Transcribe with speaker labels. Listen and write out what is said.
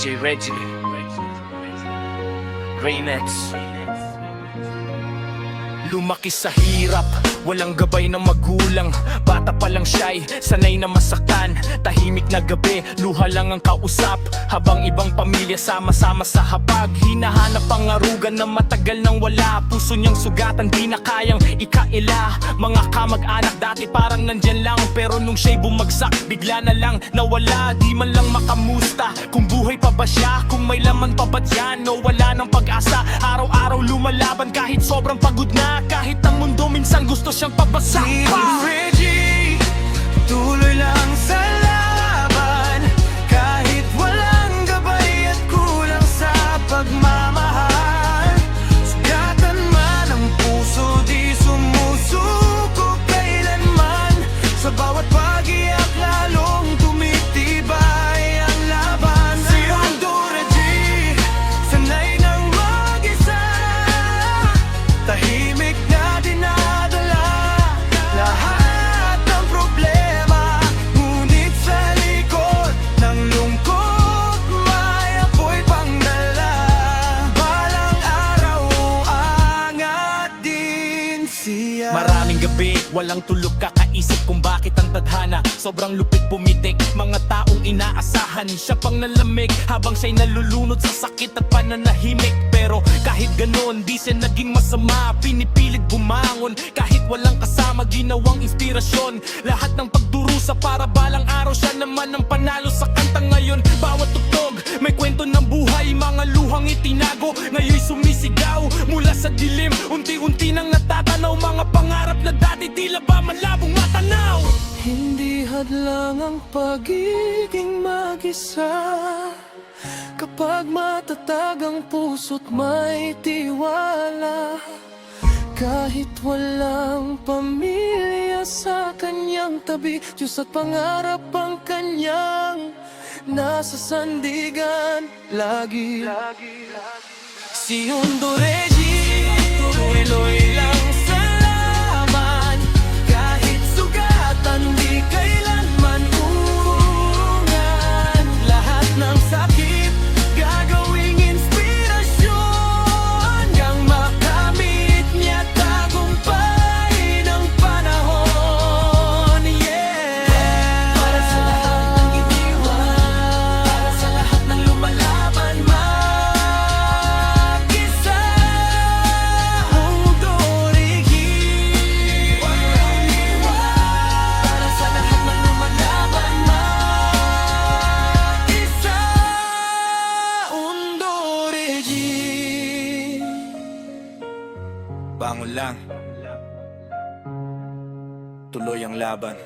Speaker 1: DJ Reggie Reynex. Lumaki sa hirap, walang gabay ng magulang. Bata pa lang siya'y sanay na masaktan. Tahimik na gabi, luha lang ang kausap, habang ibang pamilya sama-sama sa hapag. Hinahanap ang arugan na matagal nang wala. Puso niyang sugatan, di na kayang ikaila. Mga kamag-anak dati parang nandyan lang, pero nung siya'y bumagsak, bigla na lang nawala. Di man lang makamusta kung buhay pa ba siya, kung may laman pa ba't yan, o wala ng pag-asa. Araw-araw lumalaban kahit sobrang pagod na, kahit ang mundo minsan gusto siyang pabasa.
Speaker 2: Si Reggie, tuloy lang sa laban, kahit walang gabay at kulang sa pagmamahal. Sugatan man ang puso, di sumusuko kailanman. Sa bawat pag-iyak lalong tumitibay ang laban. Si Reggie, sanay nang mag-isa, tahimik na dinadala lahat ng problema. Ngunit sa likod ng lungkot may apoy pangdala. Balang araw angat din siya.
Speaker 1: Maraming gabi, walang tulog, kakaisip kung bakit ang tadhana sobrang lupit pumitik. Mga taong inaasahan, siya pang nalamig habang siya'y nalulunod sa sakit at pananahimik. Pero kahit ganon, di siya naging masama. Pinipilit bumangon kahit walang kasama, ginawang inspirasyon lahat ng pagdurusa para balang araw siya naman ang panalo sa kanta. Ngayon bawat tugtog may kwento ng buhay, mga luhang itinago ngayon'y sumisigaw mula sa dilim. Unti-unti nang natatanaw mga pangarap na dati tila ba malabong matanaw.
Speaker 2: Hindi hadlang ang pagiging mag-isa kapag matatag ang puso't may tiwala. Kahit walang pamilya sa kanyang tabi, Diyos at pangarap ang kanyang nasa sandigan lagi. Si Reggie, tuloy lang sa laban, kahit sugatan di kailanman uungan. Lahat ng sakit gagawing inspirasyon, yang makamit niya tagumpay ng panahon. Yeah, para sa lahat ng iniwan, para sa lahat ng lumalaban, mag-isa Mundo Reggie. Para sa lahat ng lumalaban, mag-isa Mundo Reggie.
Speaker 1: Bangon lang, tuloy ang laban.